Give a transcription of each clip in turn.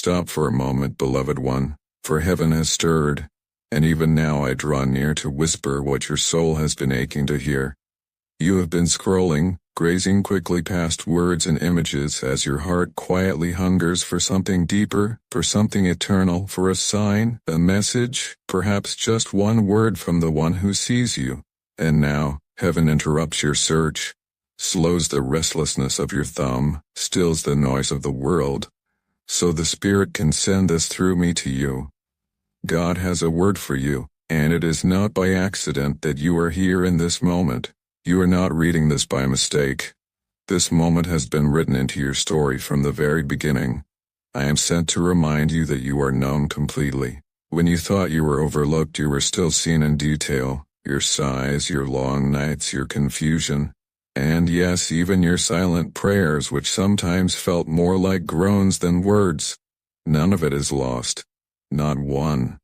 Stop for a moment, beloved one, for heaven has stirred, and even now I draw near to whisper what your soul has been aching to hear. You have been scrolling, grazing quickly past words and images as your heart quietly hungers for something deeper, for something eternal, for a sign, a message, perhaps just one word from the one who sees you. And now, heaven interrupts your search, slows the restlessness of your thumb, stills the noise of the world, so the Spirit can send this through me to you. God has a word for you, and it is not by accident that you are here in this moment. You are not reading this by mistake. This moment has been written into your story from the very beginning. I am sent to remind you that you are known completely. When you thought you were overlooked, you were still seen in detail. Your sighs, your long nights, your confusion, and yes, even your silent prayers, which sometimes felt more like groans than words. None of it is lost. Not one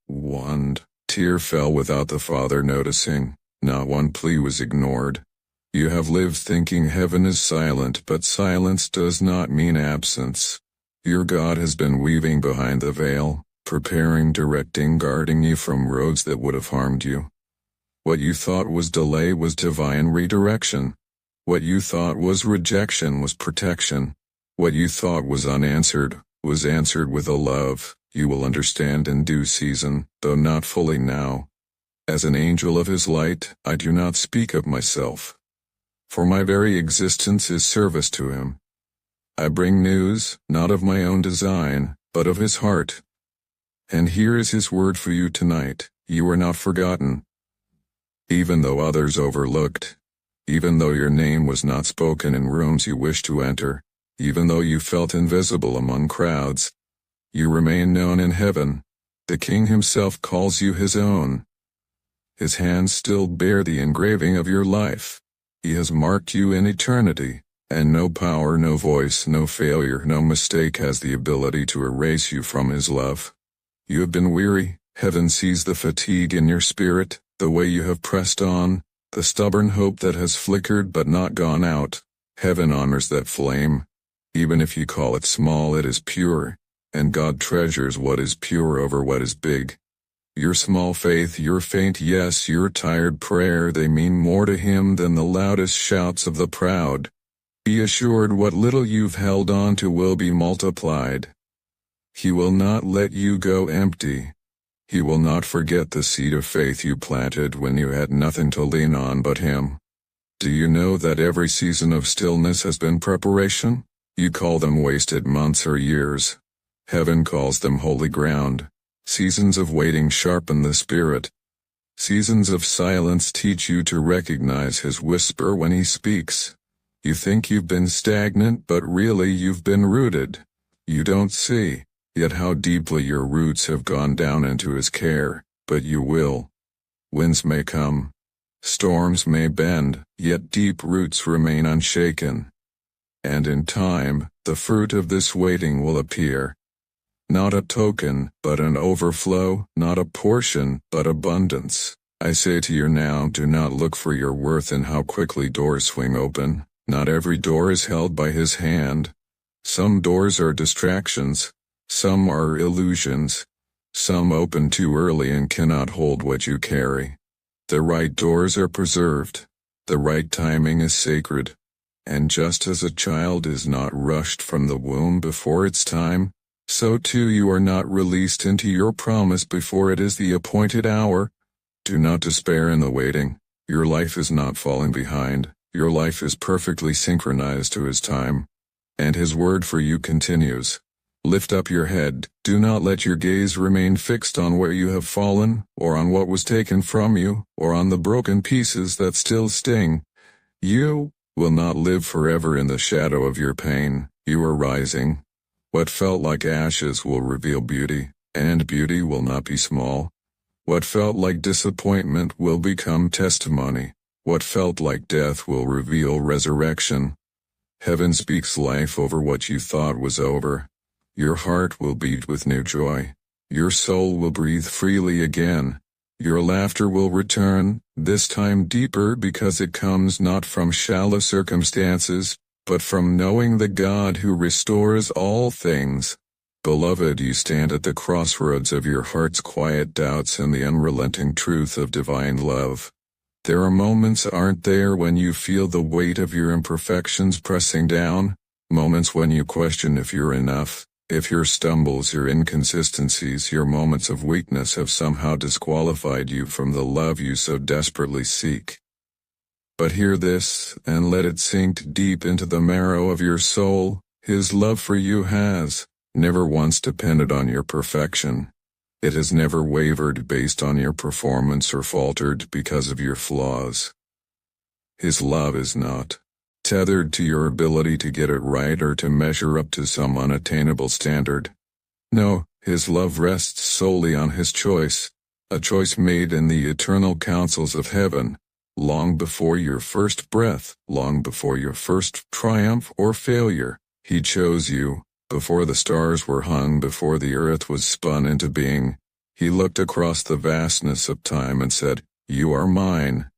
tear fell without the Father noticing. Not one plea was ignored. You have lived thinking heaven is silent, but silence does not mean absence. Your God has been weaving behind the veil, preparing, directing, guarding you from roads that would have harmed you. What you thought was delay was divine redirection. What you thought was rejection was protection. What you thought was unanswered was answered with a love you will understand in due season, though not fully now. As an angel of his light, I do not speak of myself, for my very existence is service to him. I bring news, not of my own design, but of his heart. And here is his word for you tonight: you are not forgotten. Even though others overlooked, even though your name was not spoken in rooms you wished to enter, even though you felt invisible among crowds, you remain known in heaven. The King himself calls you his own. His hands still bear the engraving of your life. He has marked you in eternity, and no power, no voice, no failure, no mistake has the ability to erase you from his love. You have been weary. Heaven sees the fatigue in your spirit, the way you have pressed on, the stubborn hope that has flickered but not gone out. Heaven honors that flame. Even if you call it small, it is pure, and God treasures what is pure over what is big. Your small faith, your faint yes, your tired prayer, they mean more to him than the loudest shouts of the proud. Be assured what little you've held on to will be multiplied. He will not let you go empty. He will not forget the seed of faith you planted when you had nothing to lean on but him. Do you know that every season of stillness has been preparation? You call them wasted months or years. Heaven calls them holy ground. Seasons of waiting sharpen the spirit. Seasons of silence teach you to recognize his whisper when he speaks. You think you've been stagnant, but really you've been rooted. You don't see yet how deeply your roots have gone down into his care, but you will. Winds may come, storms may bend, yet deep roots remain unshaken. And in time, the fruit of this waiting will appear. Not a token, but an overflow, not a portion, but abundance. I say to you now, do not look for your worth in how quickly doors swing open. Not every door is held by his hand. Some doors are distractions. Some are illusions. Some open too early and cannot hold what you carry. The right doors are preserved. The right timing is sacred. And just as a child is not rushed from the womb before its time, so too you are not released into your promise before it is the appointed hour. Do not despair in the waiting. Your life is not falling behind. Your life is perfectly synchronized to his time. And his word for you continues. Lift up your head. Do not let your gaze remain fixed on where you have fallen, or on what was taken from you, or on the broken pieces that still sting. You will not live forever in the shadow of your pain. You are rising. What felt like ashes will reveal beauty, and beauty will not be small. What felt like disappointment will become testimony. What felt like death will reveal resurrection. Heaven speaks life over what you thought was over. Your heart will beat with new joy. Your soul will breathe freely again. Your laughter will return, this time deeper because it comes not from shallow circumstances, but from knowing the God who restores all things. Beloved, you stand at the crossroads of your heart's quiet doubts and the unrelenting truth of divine love. There are moments, aren't there, when you feel the weight of your imperfections pressing down? Moments when you question if you're enough, if your stumbles, your inconsistencies, your moments of weakness have somehow disqualified you from the love you so desperately seek. But hear this, and let it sink deep into the marrow of your soul. His love for you has never once depended on your perfection. It has never wavered based on your performance or faltered because of your flaws. His love is not tethered to your ability to get it right or to measure up to some unattainable standard. No, his love rests solely on his choice, a choice made in the eternal councils of heaven, long before your first breath, long before your first triumph or failure. He chose you. Before the stars were hung, before the earth was spun into being, he looked across the vastness of time and said, "You are mine."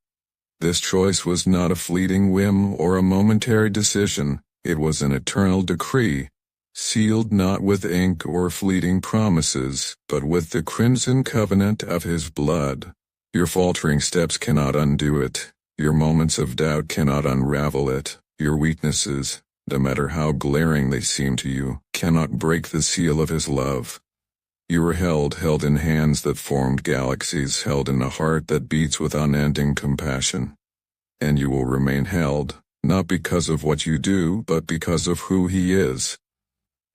This choice was not a fleeting whim or a momentary decision, it was an eternal decree, sealed not with ink or fleeting promises, but with the crimson covenant of his blood. Your faltering steps cannot undo it, your moments of doubt cannot unravel it, your weaknesses, no matter how glaring they seem to you, cannot break the seal of his love. You are held in hands that formed galaxies, held in a heart that beats with unending compassion. And you will remain held, not because of what you do, but because of who he is.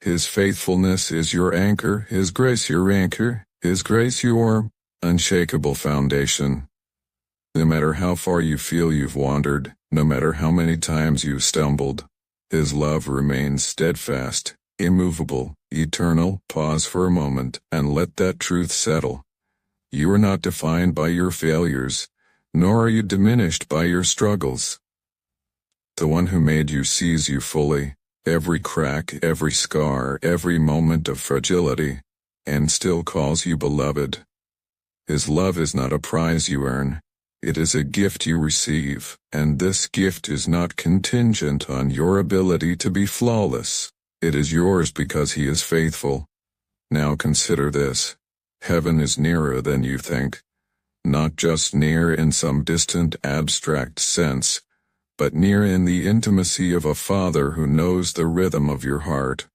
His faithfulness is your anchor, his grace your anchor, his grace your unshakable foundation. No matter how far you feel you've wandered, no matter how many times you've stumbled, his love remains steadfast, immovable, eternal. Pause for a moment and let that truth settle. You are not defined by your failures, nor are you diminished by your struggles. The one who made you sees you fully, every crack, every scar, every moment of fragility, and still calls you beloved. His love is not a prize you earn. It is a gift you receive, and this gift is not contingent on your ability to be flawless. It is yours because he is faithful. Now consider this. Heaven is nearer than you think. Not just near in some distant abstract sense, but near in the intimacy of a Father who knows the rhythm of your heart.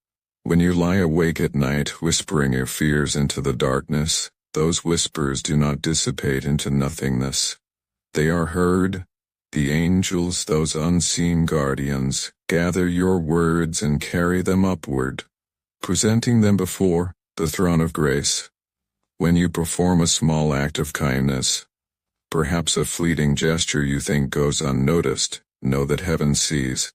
When you lie awake at night whispering your fears into the darkness, those whispers do not dissipate into nothingness. They are heard. The angels, those unseen guardians, gather your words and carry them upward, presenting them before the throne of grace. When you perform a small act of kindness, perhaps a fleeting gesture you think goes unnoticed, know that heaven sees.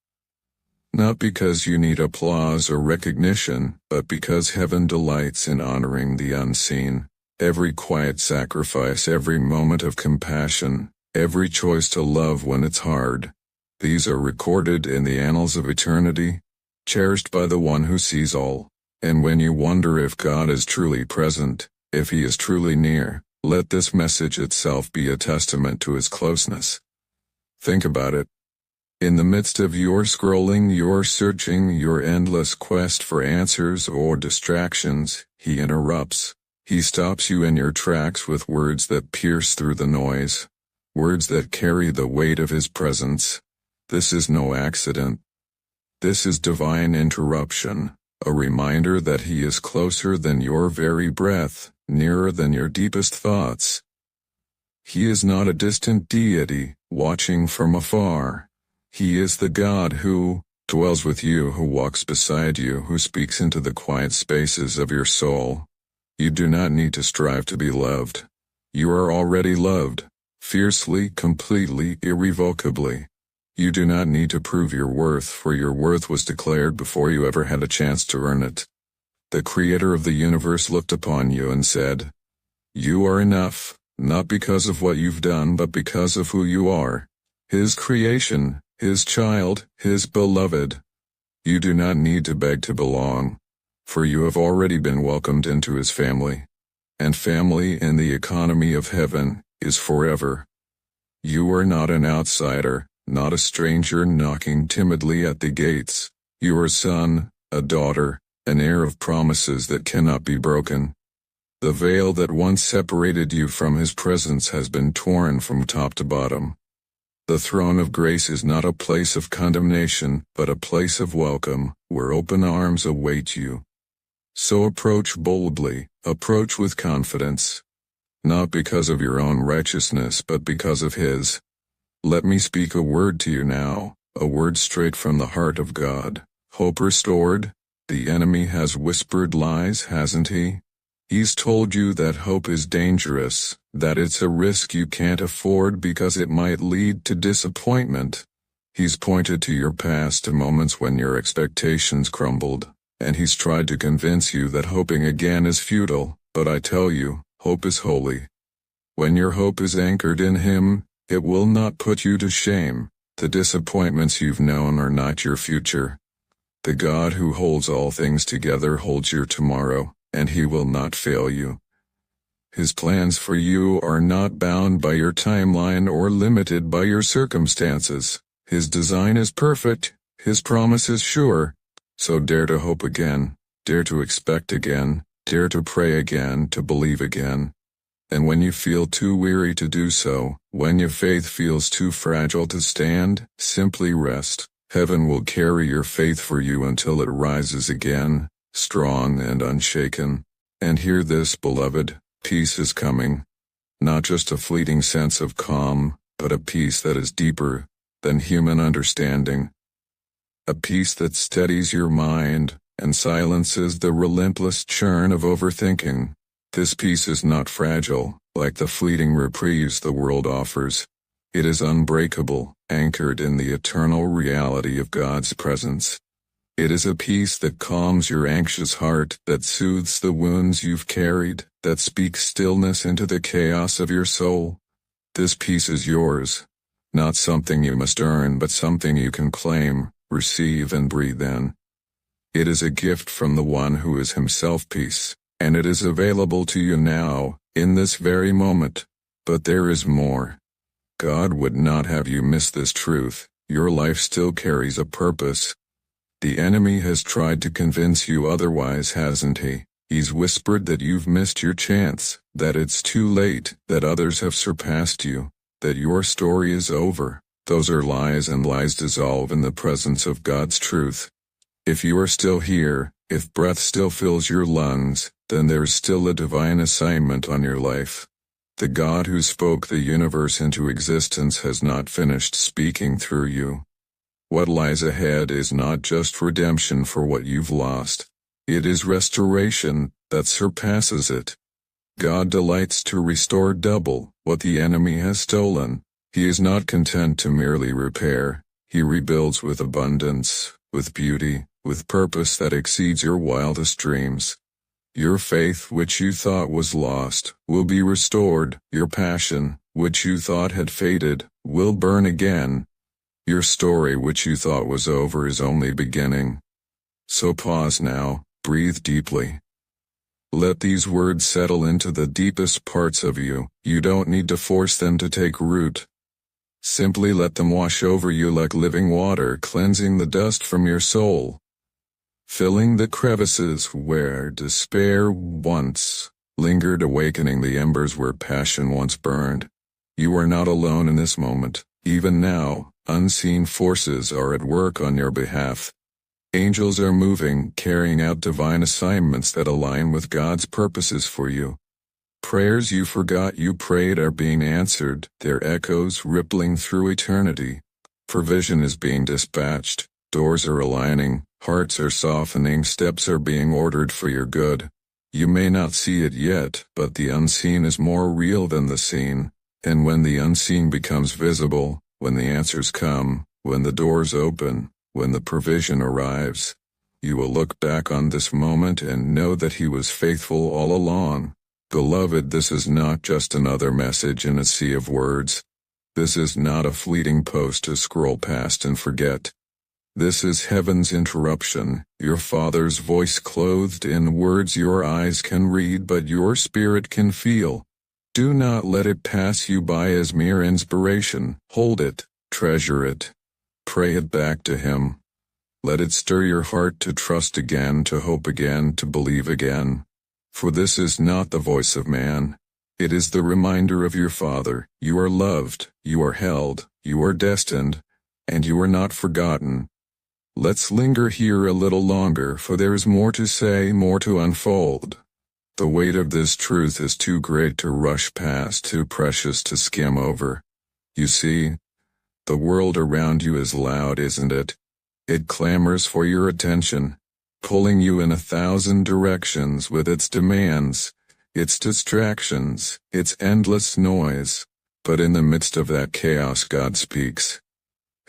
Not because you need applause or recognition, but because heaven delights in honoring the unseen. Every quiet sacrifice, every moment of compassion, every choice to love when it's hard, these are recorded in the annals of eternity, cherished by the one who sees all. And when you wonder if God is truly present, if he is truly near, let this message itself be a testament to his closeness. Think about it. In the midst of your scrolling, your searching, your endless quest for answers or distractions, he interrupts. He stops you in your tracks with words that pierce through the noise, words that carry the weight of his presence. This is no accident. This is divine interruption, a reminder that he is closer than your very breath, nearer than your deepest thoughts. He is not a distant deity, watching from afar. He is the God who dwells with you, who walks beside you, who speaks into the quiet spaces of your soul. You do not need to strive to be loved. You are already loved, fiercely, completely, irrevocably. You do not need to prove your worth, for your worth was declared before you ever had a chance to earn it. The Creator of the universe looked upon you and said, "You are enough, not because of what you've done, but because of who you are. His creation, his child, his beloved. You do not need to beg to belong, for you have already been welcomed into his family. And family in the economy of heaven is forever. You are not an outsider, not a stranger knocking timidly at the gates. You are a son, a daughter, an air of promises that cannot be broken. The veil that once separated you from His presence has been torn from top to bottom. The throne of grace is not a place of condemnation, but a place of welcome, where open arms await you. So approach boldly, approach with confidence. Not because of your own righteousness, but because of His. Let me speak a word to you now, a word straight from the heart of God. Hope restored? The enemy has whispered lies, hasn't he? He's told you that hope is dangerous, that it's a risk you can't afford because it might lead to disappointment. He's pointed to your past, to moments when your expectations crumbled, and he's tried to convince you that hoping again is futile, but I tell you, hope is holy. When your hope is anchored in Him, it will not put you to shame. The disappointments you've known are not your future. The God who holds all things together holds your tomorrow, and He will not fail you. His plans for you are not bound by your timeline or limited by your circumstances. His design is perfect, His promise is sure. So dare to hope again, dare to expect again, dare to pray again, to believe again. And when you feel too weary to do so, when your faith feels too fragile to stand, simply rest. Heaven will carry your faith for you until it rises again, strong and unshaken. And hear this, beloved, peace is coming. Not just a fleeting sense of calm, but a peace that is deeper than human understanding. A peace that steadies your mind and silences the relentless churn of overthinking. This peace is not fragile, like the fleeting reprieves the world offers. It is unbreakable, anchored in the eternal reality of God's presence. It is a peace that calms your anxious heart, that soothes the wounds you've carried, that speaks stillness into the chaos of your soul. This peace is yours, not something you must earn, but something you can claim, receive, and breathe in. It is a gift from the One who is Himself peace, and it is available to you now, in this very moment. But there is more. God would not have you miss this truth. Your life still carries a purpose. The enemy has tried to convince you otherwise, hasn't he? He's whispered that you've missed your chance, that it's too late, that others have surpassed you, that your story is over. Those are lies, and lies dissolve in the presence of God's truth. If you are still here, if breath still fills your lungs, then there's still a divine assignment on your life. The God who spoke the universe into existence has not finished speaking through you. What lies ahead is not just redemption for what you've lost. It is restoration that surpasses it. God delights to restore double what the enemy has stolen. He is not content to merely repair. He rebuilds with abundance, with beauty, with purpose that exceeds your wildest dreams. Your faith, which you thought was lost, will be restored. Your passion, which you thought had faded, will burn again. Your story, which you thought was over, is only beginning. So pause now, breathe deeply. Let these words settle into the deepest parts of you. You don't need to force them to take root. Simply let them wash over you like living water, cleansing the dust from your soul, filling the crevices where despair once lingered, awakening the embers where passion once burned. You are not alone in this moment. Even now, unseen forces are at work on your behalf. Angels are moving, carrying out divine assignments that align with God's purposes for you. Prayers you forgot you prayed are being answered, their echoes rippling through eternity. Provision is being dispatched, doors are aligning, hearts are softening, steps are being ordered for your good. You may not see it yet, but the unseen is more real than the seen. And when the unseen becomes visible, when the answers come, when the doors open, when the provision arrives, you will look back on this moment and know that He was faithful all along. Beloved, this is not just another message in a sea of words. This is not a fleeting post to scroll past and forget. This is heaven's interruption, your Father's voice clothed in words your eyes can read but your spirit can feel. Do not let it pass you by as mere inspiration. Hold it, treasure it, pray it back to Him. Let it stir your heart to trust again, to hope again, to believe again. For this is not the voice of man. It is the reminder of your Father. You are loved, you are held, you are destined, and you are not forgotten. Let's linger here a little longer, for there is more to say, more to unfold. The weight of this truth is too great to rush past, too precious to skim over. You see, the world around you is loud, isn't it? It clamors for your attention, pulling you in 1,000 directions with its demands, its distractions, its endless noise. But in the midst of that chaos, God speaks.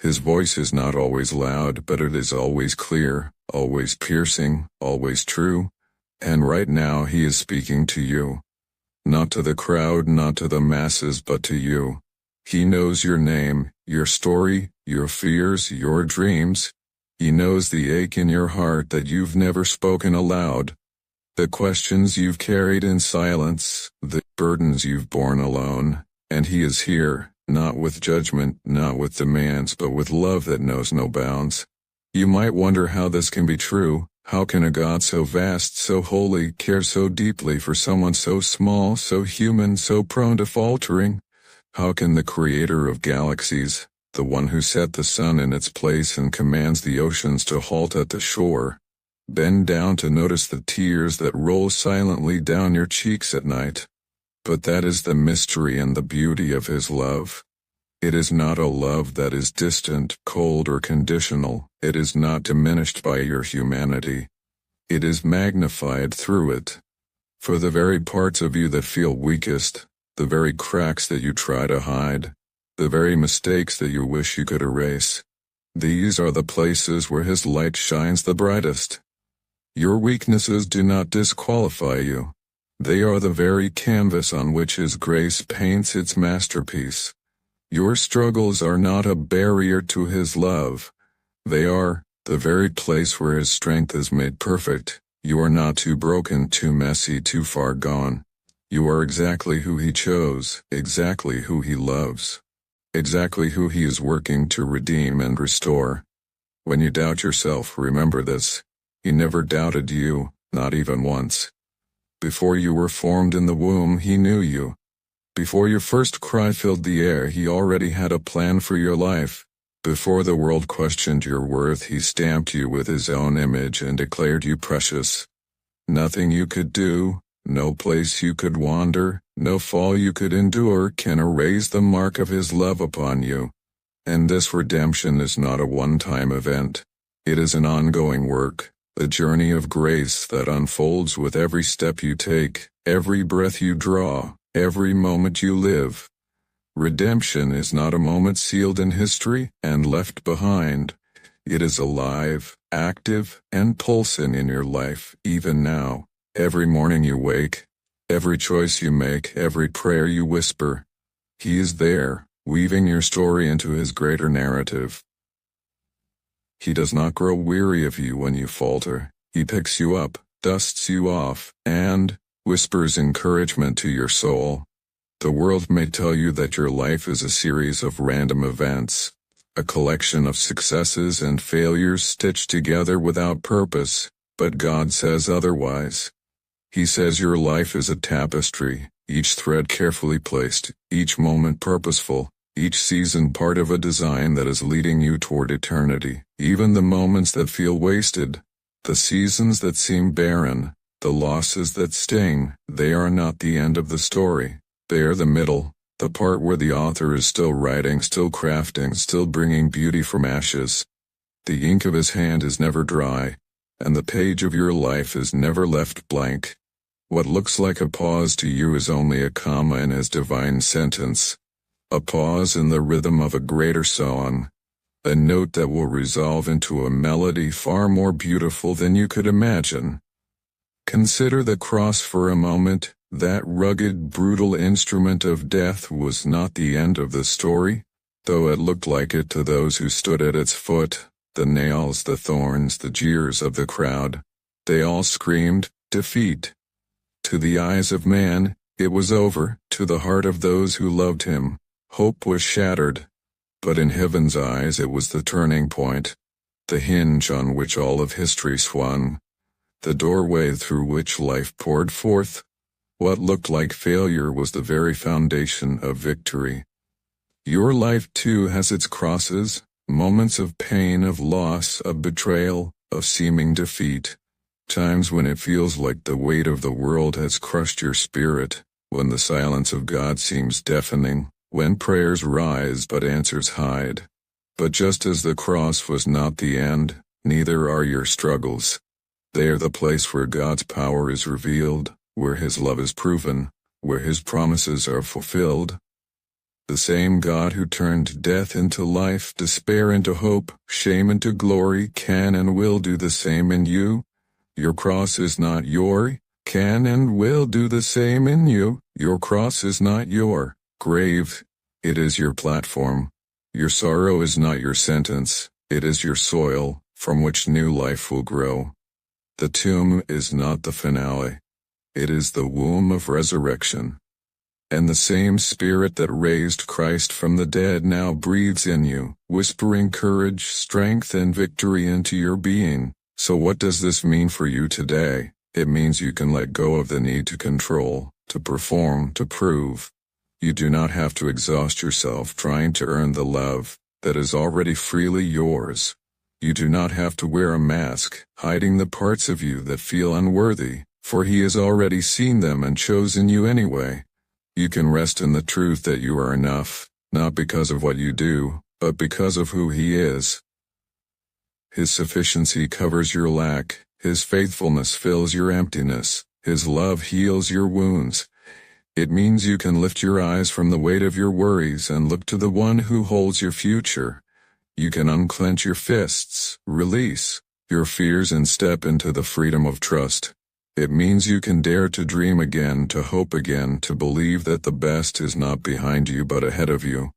His voice is not always loud, but it is always clear, always piercing, always true. And right now he is speaking to you. Not to the crowd, not to the masses, but to you. He knows your name, your story, your fears, your dreams. He knows the ache in your heart that you've never spoken aloud. The questions you've carried in silence, the burdens you've borne alone. And he is here, not with judgment, not with demands, but with love that knows no bounds. You might wonder how this can be true. How can a God so vast, so holy, care so deeply for someone so small, so human, so prone to faltering? How can the creator of galaxies, the one who set the sun in its place and commands the oceans to halt at the shore, bend down to notice the tears that roll silently down your cheeks at night? But that is the mystery and the beauty of his love. It is not a love that is distant, cold, or conditional. It is not diminished by your humanity. It is magnified through it. For the very parts of you that feel weakest, the very cracks that you try to hide, the very mistakes that you wish you could erase, these are the places where his light shines the brightest. Your weaknesses do not disqualify you. They are the very canvas on which his grace paints its masterpiece. Your struggles are not a barrier to his love. They are the very place where his strength is made perfect. You are not too broken, too messy, too far gone. You are exactly who he chose, exactly who he loves, exactly who he is working to redeem and restore. When you doubt yourself, remember this. He never doubted you, not even once. Before you were formed in the womb, he knew you. Before your first cry filled the air, he already had a plan for your life. Before the world questioned your worth, he stamped you with his own image and declared you precious. Nothing you could do, no place you could wander, no fall you could endure can erase the mark of his love upon you. And this redemption is not a one-time event. It is an ongoing work, a journey of grace that unfolds with every step you take, every breath you draw, every moment you live. Redemption is not a moment sealed in history and left behind. It is alive, active, and pulsing in your life, even now. Every morning you wake, every choice you make, every prayer you whisper. He is there, weaving your story into his greater narrative. He does not grow weary of you when you falter. He picks you up, dusts you off, and whispers encouragement to your soul. The world may tell you that your life is a series of random events, a collection of successes and failures stitched together without purpose, but God says otherwise. He says your life is a tapestry, each thread carefully placed, each moment purposeful, each season part of a design that is leading you toward eternity. Even the moments that feel wasted, the seasons that seem barren, the losses that sting, they are not the end of the story. They are the middle, the part where the author is still writing, still crafting, still bringing beauty from ashes. The ink of his hand is never dry, and the page of your life is never left blank. What looks like a pause to you is only a comma in his divine sentence, a pause in the rhythm of a greater song, a note that will resolve into a melody far more beautiful than you could imagine. Consider the cross for a moment. That rugged, brutal instrument of death was not the end of the story, though it looked like it to those who stood at its foot. The nails, the thorns, the jeers of the crowd, they all screamed, defeat. To the eyes of man, it was over. To the heart of those who loved him, hope was shattered. But in heaven's eyes it was the turning point. the hinge on which all of history swung, the doorway through which life poured forth. What looked like failure was the very foundation of victory. Your life too has its crosses, moments of pain, of loss, of betrayal, of seeming defeat. Times when it feels like the weight of the world has crushed your spirit, when the silence of God seems deafening, when prayers rise but answers hide. But just as the cross was not the end, neither are your struggles. They are the place where God's power is revealed, where His love is proven, where His promises are fulfilled. The same God who turned death into life, despair into hope, shame into glory, can and will do the same in you. Your cross is not can and will do the same in you. Your cross is not your grave, it is your platform. Your sorrow is not your sentence, it is your soil, from which new life will grow. The tomb is not the finale, it is the womb of resurrection. And the same Spirit that raised Christ from the dead now breathes in you, whispering courage, strength, and victory into your being. So what does this mean for you today? It means you can let go of the need to control, to perform, to prove. You do not have to exhaust yourself trying to earn the love that is already freely yours. You do not have to wear a mask, hiding the parts of you that feel unworthy, for He has already seen them and chosen you anyway. You can rest in the truth that you are enough, not because of what you do, but because of who He is. His sufficiency covers your lack, His faithfulness fills your emptiness, His love heals your wounds. It means you can lift your eyes from the weight of your worries and look to the One who holds your future. You can unclench your fists, release your fears and step into the freedom of trust. It means you can dare to dream again, to hope again, to believe that the best is not behind you but ahead of you.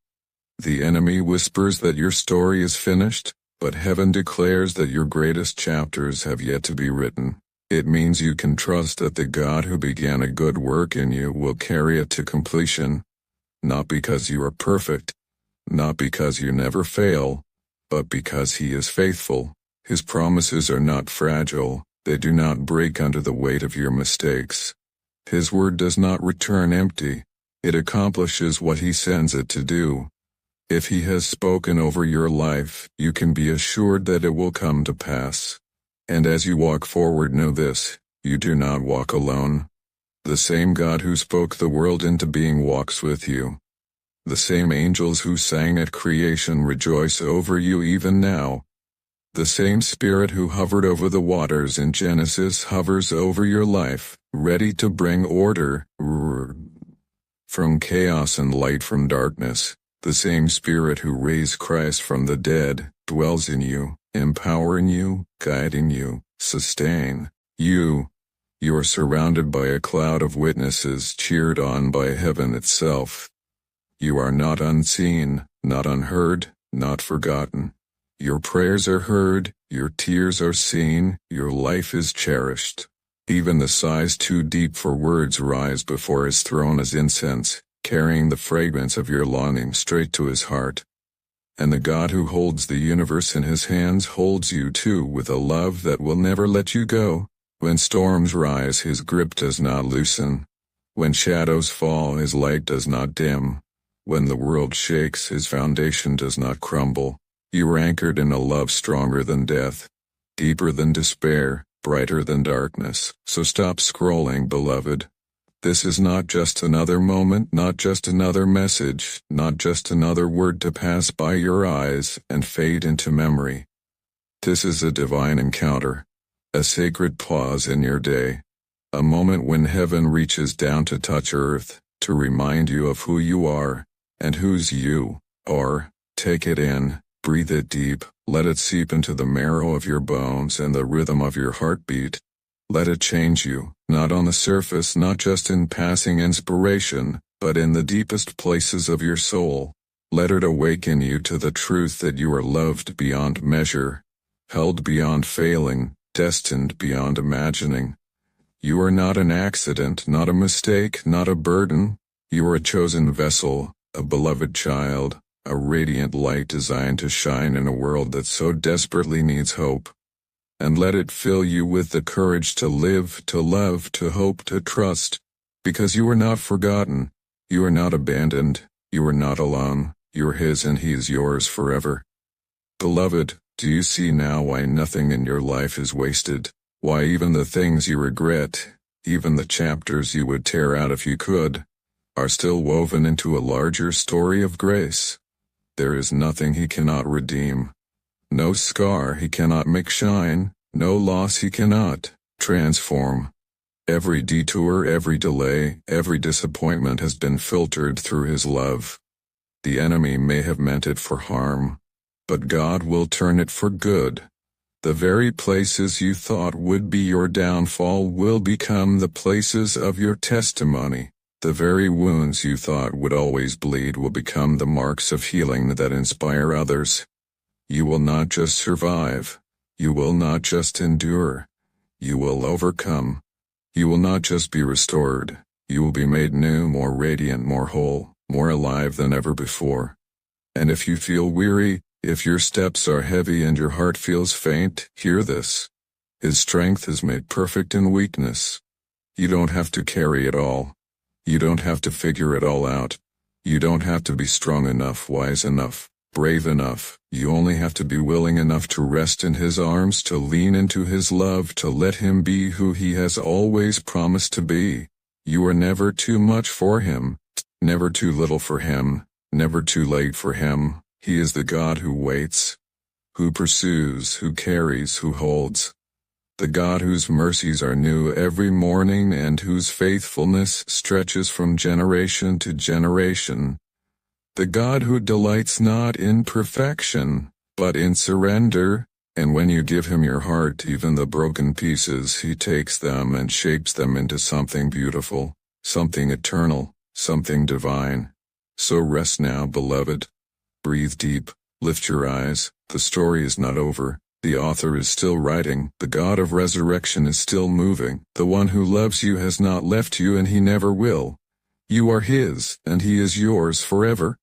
The enemy whispers that your story is finished, but heaven declares that your greatest chapters have yet to be written. It means you can trust that the God who began a good work in you will carry it to completion, not because you are perfect, not because you never fail, but because He is faithful. His promises are not fragile. They do not break under the weight of your mistakes. His word does not return empty. It accomplishes what He sends it to do. If He has spoken over your life, you can be assured that it will come to pass. And as you walk forward, know this, you do not walk alone. The same God who spoke the world into being walks with you. The same angels who sang at creation rejoice over you even now. The same Spirit who hovered over the waters in Genesis hovers over your life, ready to bring order from chaos and light from darkness. The same Spirit who raised Christ from the dead dwells in you, empowering you, guiding you, sustaining you. You are surrounded by a cloud of witnesses, cheered on by heaven itself. You are not unseen, not unheard, not forgotten. Your prayers are heard, your tears are seen, your life is cherished. Even the sighs too deep for words rise before His throne as incense, carrying the fragrance of your longing straight to His heart. And the God who holds the universe in His hands holds you too with a love that will never let you go. When storms rise, His grip does not loosen. When shadows fall, His light does not dim. When the world shakes, His foundation does not crumble. You are anchored in a love stronger than death, deeper than despair, brighter than darkness. So stop scrolling, beloved. This is not just another moment, not just another message, not just another word to pass by your eyes and fade into memory. This is a divine encounter, a sacred pause in your day, a moment when heaven reaches down to touch earth, to remind you of who you are and whose you are. Take it in. Breathe it deep, let it seep into the marrow of your bones and the rhythm of your heartbeat. Let it change you, not on the surface, not just in passing inspiration, but in the deepest places of your soul. Let it awaken you to the truth that you are loved beyond measure, held beyond failing, destined beyond imagining. You are not an accident, not a mistake, not a burden. You are a chosen vessel, a beloved child, a radiant light designed to shine in a world that so desperately needs hope. And let it fill you with the courage to live, to love, to hope, to trust, because you are not forgotten, you are not abandoned, you are not alone, you are His and He is yours forever. Beloved, do you see now why nothing in your life is wasted, why even the things you regret, even the chapters you would tear out if you could, are still woven into a larger story of grace? There is nothing He cannot redeem. No scar He cannot make shine, no loss He cannot transform. Every detour, every delay, every disappointment has been filtered through His love. The enemy may have meant it for harm, but God will turn it for good. The very places you thought would be your downfall will become the places of your testimony. The very wounds you thought would always bleed will become the marks of healing that inspire others. You will not just survive. You will not just endure. You will overcome. You will not just be restored. You will be made new, more radiant, more whole, more alive than ever before. And if you feel weary, if your steps are heavy and your heart feels faint, hear this. His strength is made perfect in weakness. You don't have to carry it all. You don't have to figure it all out. You don't have to be strong enough, wise enough, brave enough. You only have to be willing enough to rest in His arms, to lean into His love, to let Him be who He has always promised to be. You are never too much for Him, never too little for Him, never too late for Him. He is the God who waits, who pursues, who carries, who holds. The God whose mercies are new every morning and whose faithfulness stretches from generation to generation. The God who delights not in perfection, but in surrender, and when you give Him your heart, even the broken pieces, He takes them and shapes them into something beautiful, something eternal, something divine. So rest now, beloved. Breathe deep, lift your eyes, the story is not over. The author is still writing, the God of resurrection is still moving, the one who loves you has not left you and He never will. You are His, and He is yours forever.